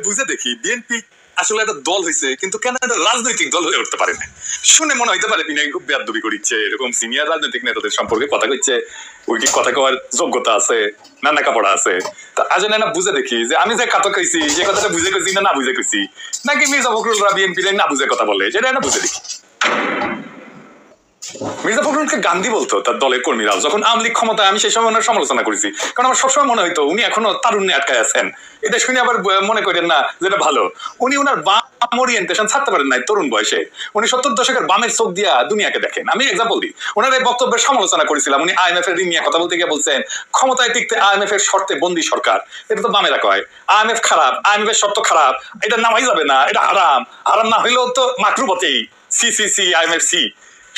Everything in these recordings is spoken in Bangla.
বুঝে দেখি বিএনপি আসলে একটা দল হয়েছে, কিন্তু কেন একটা রাজনৈতিক দল হয়ে উঠতে পারে না? শুনে মনে হইতে পারে বিনয় খুব বেয়াদবি করিচ্ছে, এরকম সিনিয়র রাজনৈতিক নেতাদের সম্পর্কে কথা কইছে, ওই কি কথা কওয়ার যোগ্যতা আছে না লেখাপড়া আছে? তা আজ না বুঝে দেখি যে আমি যে কথা কইছি যে কথাটা বুঝে কইছি না বুঝে কইছি, নাকি মির্জা ফখরুলরা বিএনপি না বুঝে কথা বলে, সেটা না বুঝে দেখি। মির্জা ফখরুলকে গান্ধী বলতো তার দলের কর্মীরা যখন আওয়ামী লীগ ক্ষমতায়, আমি সেই সময় ওনার সমালোচনা করেছি, কারণ আমার সবসময় মনে হইতো উনি এখনো তারুণ্যে আটকায় আছেন। এটা শুনে আবার মনে করেন না যেটা ভালো, উনি ওনার বাম ওরিয়েন্টেশন ছাড়তে পারেন নাই তরুণ বয়সে। উনি 70 দশকের বামের চোখ দিয়া দুনিয়াকে দেখেন। আমি এক্সাম্পল দিই, ওনার এই বক্তব্যের সমালোচনা করেছিলাম। উনি IMF এর ঋণ নিয়ে কথা বলতে গিয়ে বলছেন ক্ষমতায় টিকতে IMF এর শর্তে বন্দি সরকার। এটা তো বামেরা কয় IMF খারাপ, IMF এর শর্ত খারাপ, এটা নামাই যাবে না, এটা হারাম। হারাম না হইলেও তো মাকরু বটেই। সি IMF সি,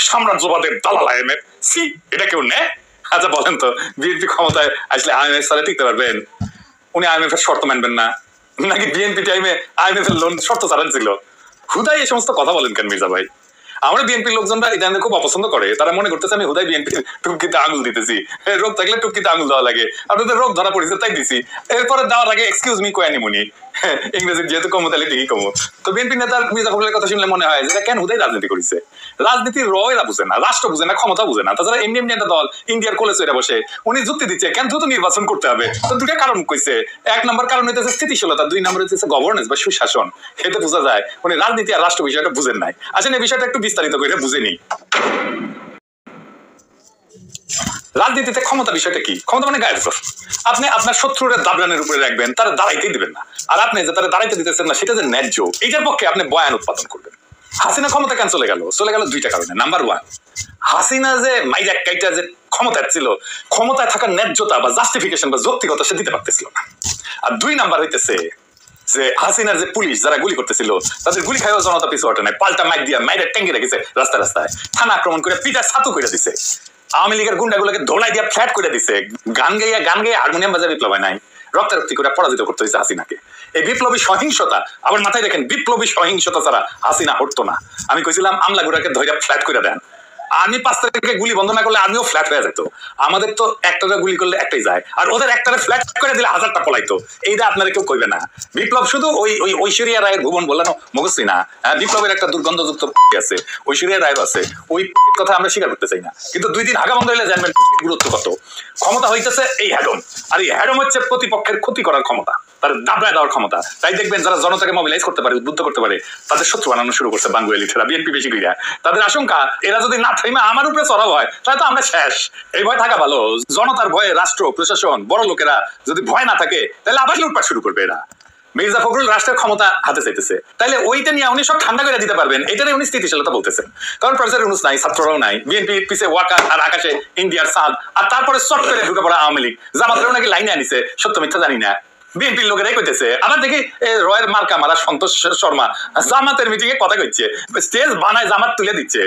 সাম্রাজ্যবাদের দালাল IMF সি, এটা কেউ নেয়? আচ্ছা বলেন তো, বিএনপি ক্ষমতায় আসলে IMF সালে টিকতে পারবেন? উনি IMF এর শর্ত মানবেন না, নাকি বিএনপি টাইমে IMF এর লোন শর্ত ছাড়ান ছিল? হুদাই এই সমস্ত কথা বলেন কেন মির্জা ভাই? আমরা বিএনপির লোকজনরা এটা খুব অপছন্দ করে। তারা মনে করতেছে আমি হুদাই বিএনপি টুকিতে আঙুল দিতেছি। রোগ থাকলে টুকিতে আঙুল দেওয়া লাগে, আপনাদের রোগ ধরা পড়েছে তাই দিছি, এরপরে দেওয়ার আগে এক্সকিউজ মি কয়ানি মুনি, ইংরেজি যেহেতু কমো তাহলে ঠিকই কমো। তো বিএনপি নেতার মির্জা ফখরুলের কথা শুনলে মনে হয় যে কেন হুদাই রাজনীতি করেছে। রাজনীতির এরা বুঝে না, রাষ্ট্র বুঝে না, ক্ষমতা বুঝে না। তাছাড়া এমনি এমনি একটা দল ইন্ডিয়ার কোলে চড়ে বসে উনি যুক্তি দিচ্ছে কেন দ্রুত নির্বাচন করতে হবে। তো দুটা কারণ কইছে, 1 নম্বর কারণ হইতেছে স্থিতিশীলতা, 2 নম্বর হইতেছে গভর্নেন্স বা সুশাসন। এতে বোঝা যায় উনি রাজনীতি আর রাষ্ট্র বিষয়টা বুঝেন নাই। আসেন এই বিষয়টা একটু বিস্তারিত করে বুঝেনি। রাজনীতিতে ক্ষমতা বিষয়টা কি? ক্ষমতা মানে গায়ের জোর। আপনি আপনার শত্রুর দাবরানের উপরে রাখবেন, তারা দাঁড়াইতেই দিবেন না। আর আপনি যে তারা দাঁড়াইতে দিতেছেন না সেটা যে ন্যায্য, এইটার পক্ষে আপনি বয়ান উৎপাদন করবেন। হাসিনা ক্ষমতা কেন চলে গেল? চলে গেল 2টা কারণে। নাম্বার 1, হাসিনা যে মাইরা কাইটা যে ক্ষমতায় ছিল, ক্ষমতায় থাকার ন্যায্যতা বা জাস্টিফিকেশন বা যৌক্তিকতা সে দিতে পারতেছিল না। আর 2 নাম্বার হইতেছে যে হাসিনার যে পুলিশ যারা গুলি করতেছিল তাদের গুলি খাইও জনতা পিছু হটে নাই, পাল্টা মাইক দিয়া মাইরা ট্যাঙ্গি রেখেছে রাস্তায় রাস্তায়, থানা আক্রমণ করে পিঠা ছাতু করে দিছে, আওয়ামী লীগের গুন্ডাগুলোকে ধোলাই দিয়া ফ্ল্যাট করে দিছে, গান গাইয়া হারমোনিয়াম বাজার বিপ্লব নাই, রক্তারক্তি করে পরাজিত করতে হয়েছে হাসিনাকে। এই বিপ্লবী সহিংসতা, আবার মাথায় রেখেন বিপ্লবী সহিংসতা ছাড়া হাসিনা হটতো না। আমি কইছিলাম আমলাগুড়াকে ধরে ফ্ল্যাট করে দেন, আমি 5 তারিখে গুলি বন্ধ না করলে আমিও ফ্ল্যাট হয়ে যেত। আমাদের তো একটা গুলি করলে একটাই যায়, আর ওদের একটারে ফ্ল্যাট করে দিলে 1000টা পলাইতো। এইটা আপনারা কেউ কইবে না। বিপ্লব শুধু ওই ঐশ্বরিয়া রায়ের ভুবন বললেন মগজী না, বিপ্লবের একটা দুর্গন্ধযুক্ত আছে, ঐশ্বরিয়া রায়ের আছে, ওই কথা আমরা স্বীকার করতে চাই না। কিন্তু 2 দিন হাগা বন্ধ হইলে জানবেন গুরুত্ব কত। ক্ষমতা হইতেছে এই হ্যাডম, আর এই হ্যাডম হচ্ছে প্রতিপক্ষের ক্ষতি করার ক্ষমতা, তার দাবড়ায় দেওয়ার ক্ষমতা। তাই দেখবেন যারা জনতাকে মোবিলাইজ করতে পারে, উদ্বুদ্ধ করতে পারে, তাদের শত্রু বানানো শুরু করছে বাঙ্গুয়ালি ঠেরা, বিএনপি বেশি কইরা। তাদের আশঙ্কা এরা যদি না থাইমা আমার উপরে চড়াও হয় তাহলে তো আমরা শেষ। এই ভয় থাকা ভালো। জনতার ভয়ে রাষ্ট্র প্রশাসন বড় লোকেরা যদি ভয় না থাকে তাহলে আবার লুটপাট শুরু করবে এরা। মির্জা ফখরুল রাষ্ট্রের ক্ষমতা হাতে চাইতেছে, তাহলে ওইটা নিয়ে উনি সব ঠান্ডা করে দিতে পারবেন, এটাই উনি স্থিতিশীলতা বলতেছেন। কারণ প্রফেসর ইউনূস নাই, ছাত্ররাও নাই, বিএনপির পিছে ওয়াকার আর আকাশে ইন্ডিয়ার চাঁদ, আর তারপরে চট করে ঢুকে পড়া আওয়ামী লীগ। জামাতেরও নাকি লাইনে আনিছে, সত্য মিথ্যা জানি না, বিএনপির লোকেরাই কইতেছে। আবার দেখি রয়ের মার্কা মারা সন্তোষ শর্মা জামাতের মিটিং এ কথা কইছে, স্টেজ বানায় জামাত তুলে দিচ্ছে।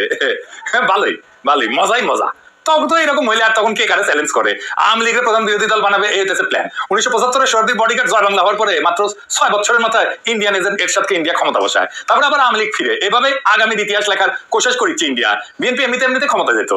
ভালোই ভালোই, মজাই মজা। তখন তো এরকম হইলে আর তখন কে কারে চ্যালেঞ্জ করে? আওয়ামী লীগের প্রধান বিরোধী দল বানাবে, এই হচ্ছে প্ল্যান। 1975 শহীদ বডিগার্ড জয় বাংলা হওয়ার পরে মাত্র 6 বছরের মাথায় ইন্ডিয়ান এজেন্ট এরশাদকে ইন্ডিয়া ক্ষমতা বসায়, তারপরে আবার আওয়ামী লীগ ফিরে। এভাবে আগামী ইতিহাস লেখার কোশিশ করেছে ইন্ডিয়া। বিএনপি এমনিতে ক্ষমতা যেত।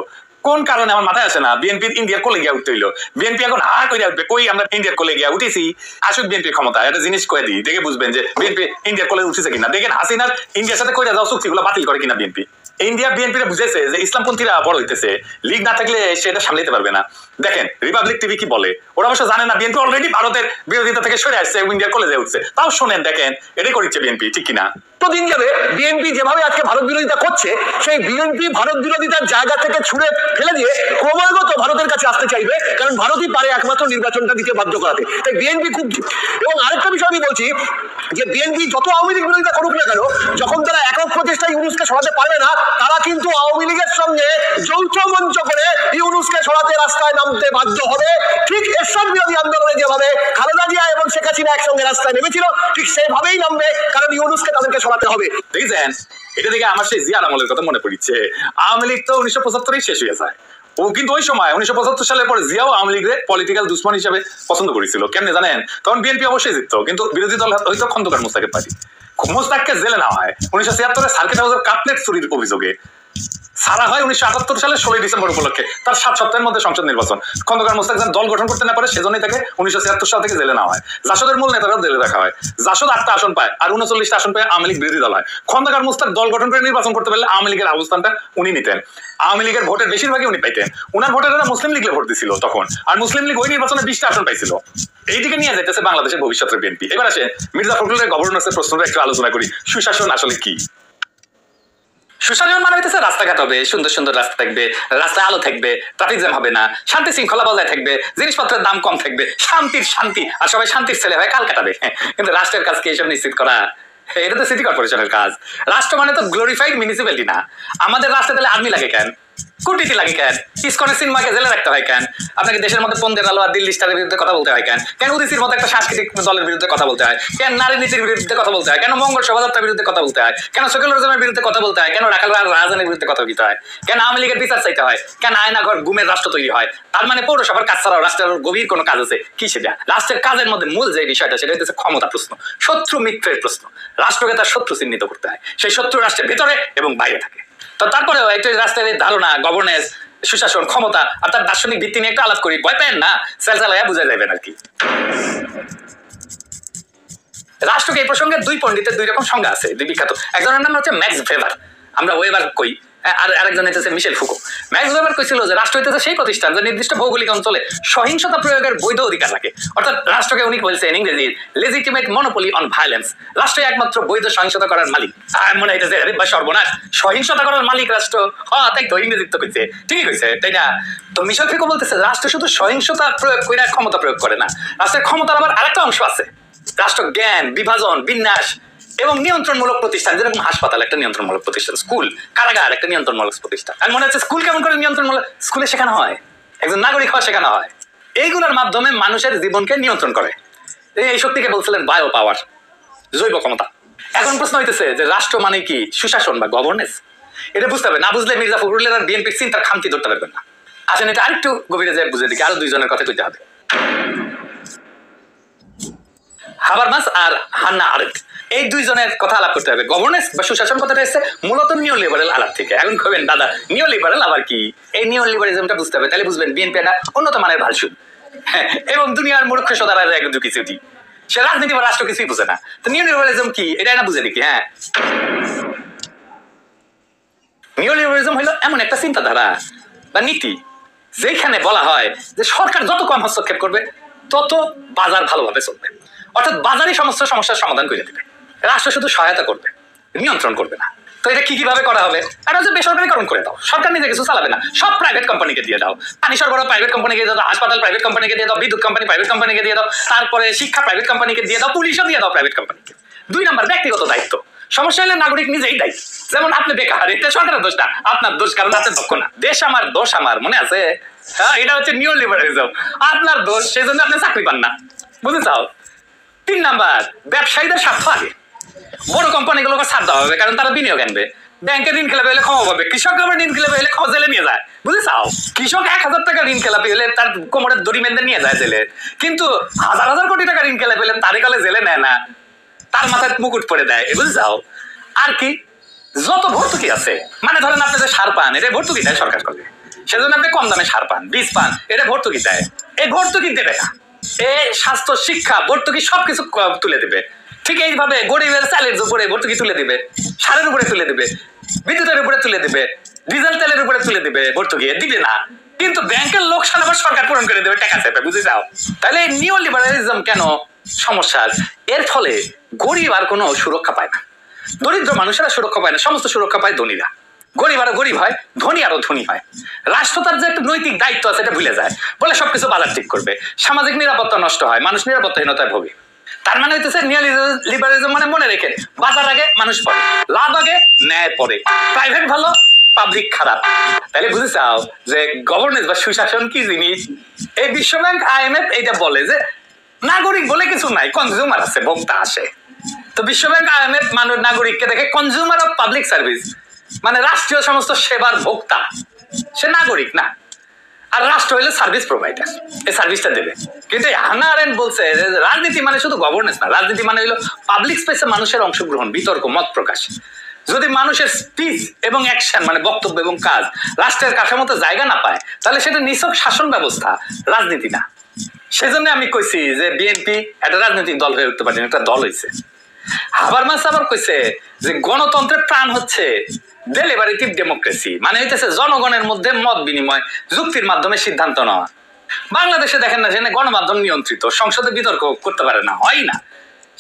কোন কারণে আমার মাথায় আসে না, বিএনপির ইন্ডিয়ার কোলে গিয়া উঠতে হইলো। বিএনপি এখন করে উঠবে, কই আমরা ইন্ডিয়ার কোলে গিয়া উঠেছি। আসুক বিএনপির ক্ষমতা, একটা জিনিস কয়ে দিই, দেখে বুঝবেন যে বিএনপি ইন্ডিয়ার কোলে উঠেছে কিনা। দেখেন হাসিনার ইন্ডিয়ার সাথে কইরা যাওয়া চুক্তিগুলো বাতিল করে কিনা বিএনপি। ইন্ডিয়া বিএনপিরা বুঝেছে যে ইসলামপন্থীরা বড় হইতেছে, লীগ না থাকলে সেটা সামলাতে পারবে না। দেখেন রিপাবলিক টিভি কি বলে, ওরা অবশ্য জানে না বিএনপি অলরেডি ভারতের বিরোধিতা থেকে সরে আসছে, ইন্ডিয়ার কলেজে উঠছে। তাও শোনেন, দেখেন এটাই করছে বিএনপি, ঠিক কিনা? দিন যাবে বিএনপি যেভাবে আজকে ভারত বিরোধিতা করছে, সেই বিএনপি ভারত বিরোধিতার জায়গা থেকে ছুড়ে ফেলে দিয়ে ক্রমাগত ভারতের কাছে আসতে চাইবে, কারণ ভারতই পারে একমাত্র নির্বাচনটা দিতে বাধ্য করাতে। তাই বিএনপি খুব, এবং আরেকটা বিষয় আমি বলছি যে বিএনপি যত আওয়ামী লীগ বিরোধিতা করুক না কেন, যখন তারা একক প্রচেষ্টায় ইউনূসকে সরাতে পারবে না, তারা কিন্তু আওয়ামী লীগের সঙ্গে যৌথ মঞ্চ করে ইউনূসকে সরাতে রাস্তায় নামতে বাধ্য হবে। ঠিক এরশাদ বিরোধী আন্দোলনে যেভাবে খালেদা জিয়া এবং শেখ হাসিনা একসঙ্গে রাস্তায় নেমেছিল, ঠিক সেভাবেই নামবে, কারণ ইউনূসকে তাদেরকে সরাতে হবে। দেখছেন, এটা থেকে আমার সেই জিয়ার আমলের কথা মনে পড়ছে। আওয়ামী লীগ তো 1975 শেষ হয়ে যায়। ও কিন্তু ওই সময় 1975 সালের পরে জিয়াও আওয়ামী লীগের পলিটিক্যাল দুশ্মন হিসেবে পছন্দ করেছিল। কেমনে জানেন? তখন বিএনপি অবশ্যই জিততো, কিন্তু বিরোধী দল হয়তো খন্দকার মোস্তাকের পার্টি। মোস্তাককে জেলে নেওয়া হয় 1976 সার্কিট হাউসের কাপলেট চুরির অভিযোগে। সারা হয় 1978 সালের 16 ডিসেম্বর উপলক্ষে, তার 7 সপ্তাহের মধ্যে সংসদ নির্বাচন। খন্দকার মোস্তাক যেন দল গঠন করতে না পারে সেজন্যই তাকে 1976 সাল থেকে জেলে নেওয়া হয়। জাসদের মূল নেতারাও জেলে রাখা হয়। জাসদ 8টা আসন পায় আর 39টা আসন পায় আওয়ামী লীগ বিরোধী দল হয়। খন্দকার মোস্তাক দল গঠন করে নির্বাচন করতে পারলে আওয়ামী লীগের অবস্থানটা উনি নিতেন। আওয়ামী লীগের ভোটের বেশিরভাগই উনি পাইতেন। উনার ভোটাররা মুসলিম লীগে ভোট দিছিল তখন, আর মুসলিম লীগ ওই নির্বাচনে 20টা আসন পাইছিল। এইদিকে নিয়ে যাইতেছে বাংলাদেশের ভবিষ্যতের বিএনপি। এবার আসে মির্জা ফখরুলের গভর্নেন্সের প্রশ্নটা একটু আলোচনা করি। সুশাসন আসলে কি? সুশাসন মানে হইতেছে রাস্তাঘাট হবে, সুন্দর সুন্দর রাস্তা থাকবে, রাস্তায় আলো থাকবে, ট্রাফিক জ্যাম হবে না, শান্তি শৃঙ্খলা বজায় থাকবে, জিনিসপত্রের দাম কম থাকবে, শান্তির শান্তি, আর সবাই শান্তির ছেলে হয় কাল কাটাবে। কিন্তু রাষ্ট্রের কাজকে এইসব নিশ্চিত করা, এটা তো সিটি কর্পোরেশনের কাজ। রাষ্ট্র মানে তো গ্লোরিফাইড মিউনিসিপ্যালিটি না। আমাদের রাষ্ট্রে তাহলে আর্মি লাগে কেন? কুটিটি লাগে কেন? ইসকনের সিনেমাকে জেলে রাখতে হয় কেন? আপনাকে দেশের মধ্যে পন্দের আলো আর দিল্লি স্টারের বিরুদ্ধে কথা বলতে হয় কেন? কেন উদিসির মতো একটা সাংস্কৃতিক দলের বিরুদ্ধে কথা বলতে হয় কেন? নারী নীতির বিরুদ্ধে কথা বলতে হয় কেন? মঙ্গল শোভাযাত্রার বিরুদ্ধে কথা বলতে হয় কেন? সেকুলারিজমের বিরুদ্ধে কথা বলতে হয় কেন? রাখাল রাজধানীর বিরুদ্ধে কথা বলতে হয় কেন? আওয়ামী লীগের বিচার চাইতে হয় কেন? আয়নাঘর গুমের রাষ্ট্র তৈরি হয়। তার মানে পৌরসভার কাজ ছাড়াও রাষ্ট্রের গভীর কোনো কাজ আছে কি? সেটা রাষ্ট্রের কাজের মধ্যে মূল যে বিষয়টা সেটা হচ্ছে ক্ষমতা প্রশ্ন, শত্রু মিত্রের প্রশ্ন। রাষ্ট্রকে তার শত্রু চিহ্নিত করতে হয়। সেই শত্রু রাষ্ট্রের ভিতরে এবং বাইরে থাকে। তো তারপরেও একটা রাষ্ট্রের ধারণা, গভর্নেন্স, সুশাসন, ক্ষমতা আর তার দার্শনিক ভিত্তি নিয়ে একটা আলাপ করি। ভয় পেন না, সেলসালাইয়া বুঝা যাবেন আর কি। রাষ্ট্রকে এই প্রসঙ্গে দুই পণ্ডিতের দুই রকম সংজ্ঞা আছে, দুই বিখ্যাত। একজনের নাম হচ্ছে ম্যাক্স ভেবার, আমরা ওয়েবার কই, আর আরেকজন হইতেছে মিশেল ফুকো। ম্যাক্স ভেবার কইছিল যে রাষ্ট্র হইতেছে সেই প্রতিষ্ঠান যে নির্দিষ্ট ভৌগোলিক অঞ্চলে সহিংসতা প্রয়োগের বৈধ অধিকার রাখে। অর্থাৎ রাষ্ট্রকে উনি বলছেন ইংরেজি লেজিটিমেট মনোপলি অন ভায়োলেন্স। রাষ্ট্রই একমাত্র বৈধ সহিংসতা করার মালিক। মনে হইতেছে আরে বা সর্বনাশ, সহিংসতা করার মালিক রাষ্ট্র? হ্যাঁ তাই তো, ইংরেজি তো কইছে, ঠিকই কইছে, তাই না? তো মিশেল ফুকো বলতেছে রাষ্ট্র শুধু সহিংসতা প্রয়োগ করে ক্ষমতা প্রয়োগ করে না, রাষ্ট্রের ক্ষমতার আবার আরেকটা অংশ আছে। রাষ্ট্র জ্ঞান, বিভাজন, বিন্যাস এবং নিয়ন্ত্রণমূলক প্রতিষ্ঠান, যেরকম হাসপাতাল একটা নিয়ন্ত্রণমূলক প্রতিষ্ঠান, স্কুল, কারাগার একটা নিয়ন্ত্রণমূলক প্রতিষ্ঠান। আর মনে হচ্ছে স্কুল কেমন করে নিয়ন্ত্রণমূলক? স্কুলে শেখানো হয়, একজন নাগরিক হওয়া শেখানো হয়। এইগুলোর মাধ্যমে মানুষের জীবনকে নিয়ন্ত্রণ করে। এই শক্তিকে বলছিলেন বায়ো পাওয়ার, জৈব ক্ষমতা। এখন প্রশ্ন হইতেছে যে রাষ্ট্র মানে কি সুশাসন বা গভর্নেন্স? এটা বুঝতে হবে। না বুঝলে মির্জা ফখরুলের আর বিএনপির চিন্তার খামতি ধরতে পারবেন না। আসেন এটা আরেকটু গভীরে যায় বুঝে দিকে, আরো দুইজনের কথা কইতে হবে। হাবারমাস আর হান্না আরেক, এই দুইজনের কথা আলাপ করতে হবে। গভর্নেন্স বা সুশাসন কথাটা এসেছে মূলত নিও লিবারেল আলাপ থেকে। এখন কবেন দাদা নিও লিবারেল আবার কি? এই নিও লিবারেলিজমটা বুঝতে হবে, তাহলে বুঝবেন বিএনপি একটা উন্নত মানের ভালসুদ এবং দুনিয়ার মূর্খ সদারা এক দুকিছুটি। সে রাজনীতি বা রাষ্ট্র কিছুই বুঝে না। তো নিও লিবারেলিজম কি এটা না বুঝে দেখি। হ্যাঁ, নিও লিবারেলিজম হলো এমন একটা চিন্তাধারা বা নীতি যেখানে বলা হয় যে সরকার যত কম হস্তক্ষেপ করবে তত বাজার ভালোভাবে চলবে। অর্থাৎ বাজারই সমস্ত সমস্যার সমাধান করে দেবে, রাষ্ট্র শুধু সহায়তা করবে, নিয়ন্ত্রণ করবে না। তো এটা কিভাবে করা হবে? এটা হচ্ছে বেসরকারিকরণ করে দাও। সরকার নিজে কিছু চালাবে না, সব প্রাইভেট কোম্পানিকে দিয়ে দাও। পানি সরবরাহ প্রাইভেট কোম্পানিকে দিয়ে দাও, হাসপাতাল প্রাইভেট কোম্পানিকে দিয়ে দাও, বিদ্যুৎ কোম্পানি প্রাইভেট কোম্পানিকে দিয়ে দাও, তারপরে শিক্ষা প্রাইভেট কোম্পানিকে দিয়ে দাও, পুলিশও দিয়ে দাও প্রাইভেট কোম্পানিকে। 2 নাম্বার ব্যক্তিগত দায়িত্ব। সমস্যা হলে নাগরিক নিজেই দায়ী। যেমন আপনি বেকার, এটা সরকারের দোষ না, আপনার দোষ, কারণ আপনি দক্ষ না। দেশ আমার, দোষ আমার, মনে আছে? হ্যাঁ, এটা হচ্ছে নিও লিবারেলিজম। আপনার দোষ, সেই জন্য আপনি চাকরি পান না, বুঝে চাও। 3 নাম্বার ব্যবসায়ীদের স্বার্থ আগে। বড় কোম্পানিগুলোকে ছাড় দেওয়া হবে, কারণ তারা বিনিয়োগ আনবে। ব্যাংকে ঋণ খেলাপি হলে ক্ষমা পাবে, কৃষক আবার ঋণ খেলাপি হলে জেলে নিয়ে যায়, বুঝে চাও। কৃষক 1000 টাকা ঋণ খেলাপি হলে তার কোমরের দড়ি বেঁধে নিয়ে যায় জেলে, কিন্তু 1000 কোটি টাকা ঋণ খেলাপি হলে তারে কালে জেলে নেয় না, তার মাথায় মুকুট পরে দেয়, বুঝে চাও। আর কি যত ভর্তুকি আছে, মানে ধরেন আপনি যে সার পান, এটা ভর্তুকি দেয় সরকার করে, সেজন্য আপনি কম দামে সার পান, বীজ পান, এটা ভর্তুকি দেয়। এই ভর্তুকি দেবে না, এই স্বাস্থ্য, শিক্ষা, ভর্তুকি সবকিছু তুলে দেবে। ঠিক এইভাবে গরিবের চালের উপরে ভর্তুকি তুলে দিবে, সারের উপরে তুলে দিবে, বিদ্যুতের উপরে তুলে দিবে, ডিজেল তেলের উপরে তুলে দিবে, ভর্তুকি দিবে না। কিন্তু ব্যাংকের লোকসান আবার সরকার পূরণ করে দেবে টাকা চেপে, বুঝে যাও। তাহলে নিও লিবারালিজম কেন সমস্যা? এর ফলে গরিব আর কোনো সুরক্ষা পায় না, দরিদ্র মানুষেরা সুরক্ষা পায় না, সমস্ত সুরক্ষা পায় ধনীরা। গরিব আরো গরিব হয়, ধনী আরো ধনী হয়। রাষ্ট্র তার যে একটা নৈতিক দায়িত্ব আছে এটা ভুলে যায়, বলে সবকিছু বাজার ঠিক করবে। সামাজিক নিরাপত্তা নষ্ট হয়, মানুষ নিরাপত্তাহীনতায় ভোগে। তার মানে হইতেছে নিও লিবারালিজম মানে মনে রেখে বাজার আগে মানুষ পড়ে, লাভ আগে ন্যায় পড়ে, প্রাইভেট ভালো পাবলিক খারাপ। তাহলে বুঝে চাও যে গভর্নেন্স বা সুশাসন কি জিনিস? এই বিশ্বব্যাংক IMF এইটা বলে যে নাগরিক বলে কিছু নাই, কনজিউমার আছে, ভোক্তা আসে। তো বিশ্বব্যাংক IMF মানুষ নাগরিককে দেখে কনজিউমার অফ পাবলিক সার্ভিস, মানে রাষ্ট্রীয় সমস্ত সেবার ভোক্তা, সে নাগরিক না। আর রাষ্ট্র হইলে সার্ভিস প্রোভাইডার, এই সার্ভিসটা দেবে। কিন্তু হান্না আরেন্ট বলছে রাজনীতি মানে শুধু গভর্নেন্স না, রাজনীতি মানে হইলো পাবলিক স্পেসে মানুষের অংশগ্রহণ, বিতর্ক, মত প্রকাশ। যদি মানুষের স্পিচ এবং অ্যাকশন মানে বক্তব্য এবং কাজ রাষ্ট্রের কাঠামোতে জায়গা না পায়, তাহলে সেটা নিছক শাসন ব্যবস্থা, রাজনীতি না। সেজন্য আমি কইছি যে বিএনপি একটা রাজনৈতিক দল হয়ে উঠতে পারে, একটা দল হয়েছে। হাবারমাস আবার কইছে যে গণতন্ত্রের প্রাণ হচ্ছে ডেলিভারেটিভ ডেমোক্রেসি, মানে হইতেছে জনগণের মধ্যে মত বিনিময়, যুক্তির মাধ্যমে সিদ্ধান্ত নেওয়া। বাংলাদেশে দেখেন না, সেখানে গণমাধ্যম নিয়ন্ত্রিত, সংসদে বিতর্ক করতে পারে না, হয় না।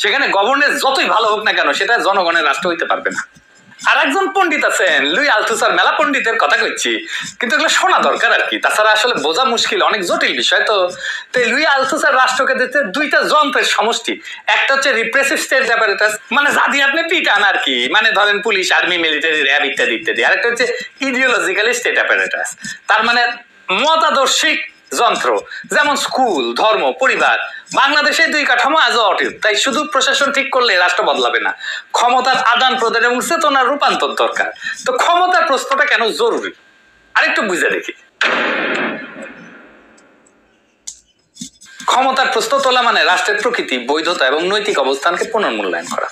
সেখানে গভর্নেন্স যতই ভালো হোক না কেন, সেটা জনগণের রাষ্ট্র হইতে পারবে না। আর একজন পণ্ডিত আছেন লুই আলথুসার, মেলা পণ্ডিতের কথা কইছি, কিন্তু এগুলো শোনা দরকার আর কি, তাছাড়া আসলে বোঝা মুশকিল, অনেক জটিল বিষয়। তো লুই আলথুসার রাষ্ট্রকে দিতে দুইটা যন্ত্রের সমষ্টি, একটা হচ্ছে রিপ্রেসিভ স্টেট অ্যাপারেটাস, মানে যা দিয়ে আপনি পিটান আর কি, মানে ধরেন পুলিশ, আর্মি, মিলিটারি, র্যাব ইত্যাদি ইত্যাদি। আর একটা হচ্ছে ইডিওলজিক্যালি স্টেট অ্যাপারেটাস, তার মানে মতাদর্শিক যন্ত্র, যেমন স্কুল, ধর্ম, পরিবার। বাংলাদেশে দুই কাঠামো আজও অটুট, তাই শুধু প্রশাসন ঠিক করলে রাষ্ট্র বদলাবে না, ক্ষমতার আদান প্রদান এবং চেতনার রূপান্তর দরকার। তো ক্ষমতার প্রশ্নটা কেন জরুরি আরেকটু বুঝে দেখি। ক্ষমতার প্রশ্ন তোলা মানে রাষ্ট্রের প্রকৃতি, বৈধতা এবং নৈতিক অবস্থানকে পুনর্মূল্যায়ন করা।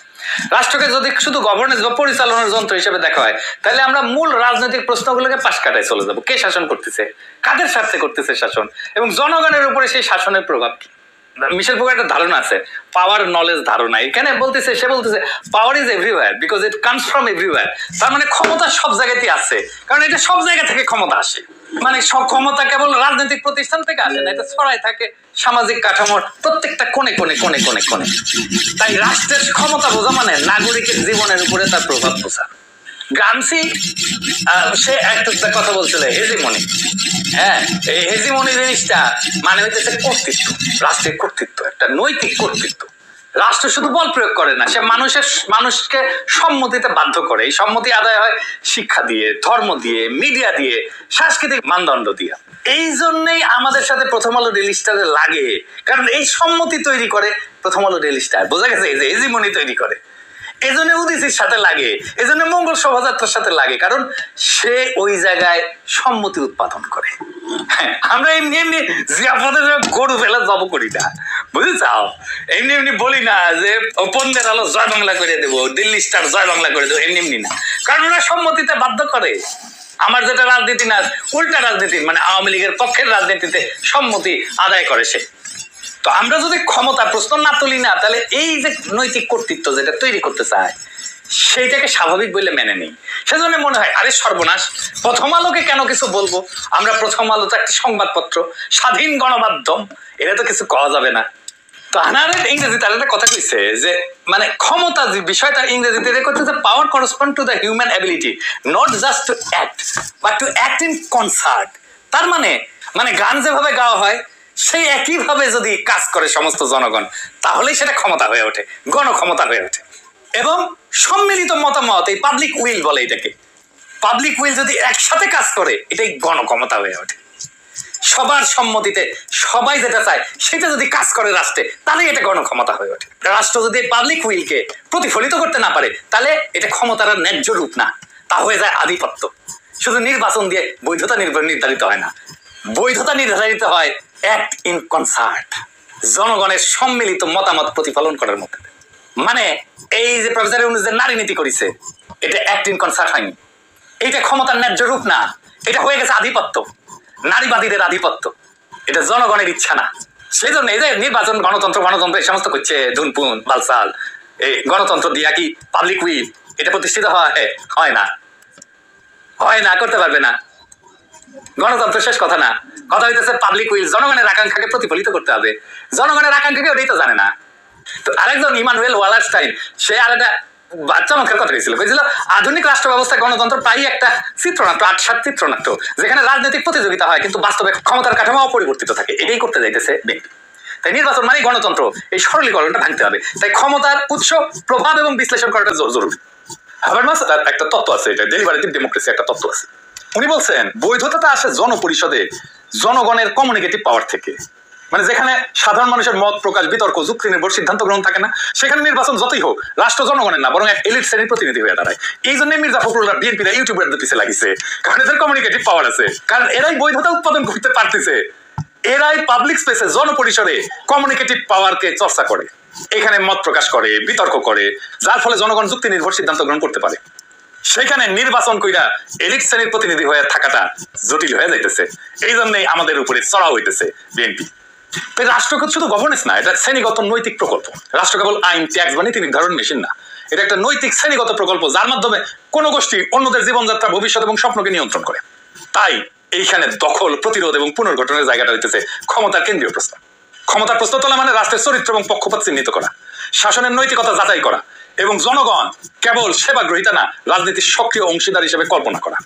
রাষ্ট্রকে যদি শুধু গভর্নেন্স বা পরিচালনার যন্ত্র হিসেবে দেখা হয়, তাহলে আমরা মূল রাজনৈতিক প্রশ্নগুলোকে পাশ কাটায় চলে যাব। কে শাসন করতেছে, কাদের স্বার্থে করতেছে শাসন, এবং জনগণের উপরে সেই শাসনের প্রভাব কি। মিশেল ফুকোর একটা ধারণা আছে, পাওয়ার নলেজ ধারণা। এখানে বলতেছে, সে বলতেছে power is everywhere because it comes from everywhere. তার মানে ক্ষমতা সব জায়গাতেই আছে, কারণ এটা সব জায়গা থেকে ক্ষমতা আসে। মানে সব ক্ষমতা কেবল রাজনৈতিক প্রতিষ্ঠান থেকে আসে না, এটা ছড়াই থাকে সামাজিক কাঠামোর প্রত্যেকটা কোণে কোণে কোণে কোণে কোণে। তাই রাষ্ট্রের ক্ষমতা বোঝা মানে নাগরিকের জীবনের উপরে তার প্রভাব বোঝা। গ্রামসি সে একটা কথা বলছিল, হেজিমনি। হ্যাঁ, এই হেজিমনি জিনিসটা মানে হইতেছে কর্তৃত্ব, রাষ্ট্রের কর্তৃত্ব, একটা নৈতিক কর্তৃত্ব। রাষ্ট্র শুধু বল প্রয়োগ করে না, সে মানুষকে সম্মতিতে বাধ্য করে। এই সম্মতি আদায় হয় শিক্ষা দিয়ে, ধর্ম দিয়ে, মিডিয়া দিয়ে, সাংস্কৃতিক মানদণ্ড দিয়ে। এই জন্যই আমাদের সাথে প্রথম আলো ডেইলি স্টারে লাগে, কারণ এই সম্মতি তৈরি করে প্রথম আলো ডেইলি স্টার। বোঝা গেছে, এই যে হেজিমনি তৈরি করে। এজন্য উদিসির সাথে লাগে, এজন্য মঙ্গল শোভাযাত্রার সাথে লাগে, কারণ সে ওই জায়গায় সম্মতি উৎপাদন করে। আমরা এমনি এমনি জিয়াফতের গরু ফেলা জব করি না, বুঝেছাও? এমনি এমনি বলি না যে পন্দের আলো জয় বাংলা করে দেবো, দিল্লি স্টার জয় বাংলা করে দেবো, এমনি এমনি না, কারণ ওরা সম্মতিতে বাধ্য করে। আমার যেটা রাজনীতি না, উল্টা রাজনীতি, মানে আওয়ামী লীগের পক্ষের রাজনীতিতে সম্মতি আদায় করে সে। তো আমরা যদি ক্ষমতা প্রশ্ন না তুলি না, তাহলে এই যে নৈতিক কর্তৃত্ব যেটা তৈরি করতে চায়, সেইটাকে স্বাভাবিক বলে মেনে নেই। সেজন্য মনে হয় আরে সর্বনাশ, প্রথম আলোকে কেন কিছু বলবো আমরা? প্রথম আলো তো একটা সংবাদপত্র, স্বাধীন গণমাধ্যম, এটা তো কিছু করা যাবে না। তো আনারের ইংরেজিতে আর একটা কথা কইছে যে মানে ক্ষমতা যে বিষয়টা ইংরেজিতে এটা করতে, power correspond to the human ability not just to act but to act in concert. তার মানে গান যেভাবে গাওয়া হয় সেই একইভাবে যদি কাজ করে সমস্ত জনগণ, তাহলেই সেটা ক্ষমতা হয়ে ওঠে, গণক্ষমতা হয়ে ওঠে। এবং সম্মিলিত মতামত, এই পাবলিক উইল বলে এটাকে, পাবলিক উইল যদি একসাথে কাজ করে, এটাই গণক্ষমতা হয়ে ওঠে। সবার সম্মতিতে সবাই যেটা চায় সেটা যদি কাজ করে রাষ্ট্রে, তাহলে এটা গণক্ষমতা হয়ে ওঠে। রাষ্ট্র যদি পাবলিক উইলকে প্রতিফলিত করতে না পারে, তাহলে এটা ক্ষমতার ন্যায্য রূপ না, তা হয়ে যায় আধিপত্য। শুধু নির্বাচন দিয়ে বৈধতা নির্ধারিত হয় না, বৈধতা নির্ধারিত হয় অ্যাক্ট ইন কনসার্ট, জনগণের সম্মিলিত মতামত প্রতিফলন করার মধ্যে। মানে এই যে প্রফেসর ইউনূস যে নারী নীতি করেছে, এটা অ্যাক্ট ইন কনসার্ট হয়নি, এটা ক্ষমতার ন্যায্য রূপ না, এটা হয়ে গেছে আধিপত্য, নারীবাদীদের আধিপত্য, এটা জনগণের ইচ্ছা না। সেই জন্য এই যে নির্বাচন, গণতন্ত্র এই সমস্ত করছে ধুনপুন বালসাল, এই গণতন্ত্র দিয়া কি পাবলিক উইল এটা প্রতিষ্ঠিত হয় না, হয় না, করতে পারবে না। গণতন্ত্র শেষ কথা না, কথা হইতেছে পাবলিক উইল, জনগণের আকাঙ্ক্ষাকে প্রতিফলিত করতে হবে। জনগণের আকাঙ্ক্ষাকে ওটাই তো জানে না। তো আরেকজন ইমানুয়েল ওয়ালারস্টাইন, সে আর একটা চমৎকার কথা বলেছিল, আধুনিক রাষ্ট্র ব্যবস্থা গণতন্ত্র প্রায় একটা চিত্রনাট্য, ৮-৭ চিত্রনাট্য, যেখানে রাজনৈতিক প্রতিযোগিতা হয় কিন্তু বাস্তবে ক্ষমতার কাঠামো অপরিবর্তিত থাকে। এটাই করতে যাইতেছে বিএনপি। তাই নির্বাচন মানে গণতন্ত্র, এই সরলীকরণটা ভাঙতে হবে। তাই ক্ষমতার উৎস, প্রভাব এবং বিশ্লেষণ করাটা জরুরি। হাবারমাস একটা তত্ত্ব আছে, এটা ডেলিভারেটিভ ডেমোক্রেসি একটা তত্ত্ব আছে। উনি বলছেন বৈধতা আসে জনপরিষদে জনগণের কমিউনিকেটিভ পাওয়ার থেকে। মানে যেখানে সাধারণ মানুষের মত প্রকাশ, বিতর্ক, যুক্তি নির্ভর সিদ্ধান্ত গ্রহণ থাকে না, সেখানে নির্বাচন যতই হোক রাষ্ট্র জনগণের না, বরং এক এলিট শ্রেণীর প্রতিনিধি হয়ে দাঁড়ায়। এই জন্য মির্জা ফখরুলরা বিএনপিরা ইউটিউবের পিছিয়ে লাগিছে, কারণ এদের কমিউনিকেটিভ পাওয়ার আছে, কারণ এরাই বৈধতা উৎপাদন করতে পারতেছে, এরাই পাবলিক স্পেসে জনপরিসরে কমিউনিকেটিভ পাওয়ারকে চর্চা করে, এখানে মত প্রকাশ করে, বিতর্ক করে, যার ফলে জনগণ যুক্তি নির্ভর সিদ্ধান্ত গ্রহণ করতে পারে। সেখানে নির্বাচন কইরা এলিট শ্রেণীর প্রতিনিধি হয়ে থাকাটা জটিল হয়ে যাইতেছে। এই জন্যই আমাদের উপরে চড়া হইতেছে বিএনপি। রাষ্ট্র শুধু গভর্নেন্স না, এটা শ্রেণীগত নৈতিক প্রকল্প। রাষ্ট্র কেবল আইন, ট্যাক্স বা নীতি নির্ধারণ মেশিন না, এটা একটা নৈতিক শ্রেণীগত প্রকল্প যার মাধ্যমে কোনো গোষ্ঠী অন্যদের জীবনযাত্রা, ভবিষ্যৎ এবং স্বপ্নকে নিয়ন্ত্রণ করে। তাই এইখানে দখল, প্রতিরোধ এবং পুনর্গঠনের জায়গাটা হইতেছে ক্ষমতার কেন্দ্রীয় প্রশ্ন। ক্ষমতার প্রশ্ন তোলা মানে রাষ্ট্রের চরিত্র এবং পক্ষপাত চিহ্নিত করা, শাসনের নৈতিকতা যাচাই করা এবং জনগণ কেবল সেবা গ্রহীতা না, রাজনীতির সক্রিয় অংশীদার হিসেবে কল্পনা করা।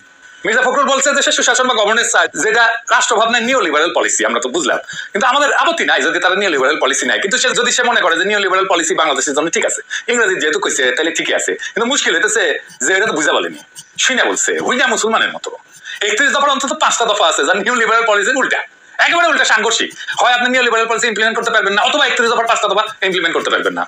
মির্জা ফখরুল বলছে যে সে সুশাসন বা গভর্নেন্স চায়, যেটা রাষ্ট্রভাবনায় নিও লিবারেল পলিসি। আমরা তো বুঝলাম, কিন্তু আমাদের আপত্তি নাই যদি তারা নিও লিবারেল পলিসি নেয়, কিন্তু যদি সে মনে করে যে নিও লিবারেল পলিসি বাংলাদেশের জন্য ঠিক আছে, ইংরেজি যেহেতু কইছে তাহলে ঠিকই আছে। কিন্তু মুশকিল হইতেছে যে এটা তো বুঝা বলেনি, শুনে বলছে হুইনা মুসলমানের মতো। 31 দফার অন্তত 5টা দফা আছে যা নিও লিবারেল পলিসির উল্টা, একেবারে উল্টা, সাংঘর্ষিক। হয় আপনি নিও লিবারেল পলিসি ইমপ্লিমেন্ট করতে পারবেন না, অথবা 31 দফার 5টা দফা ইমপ্লিমেন্ট করতে পারবেন না।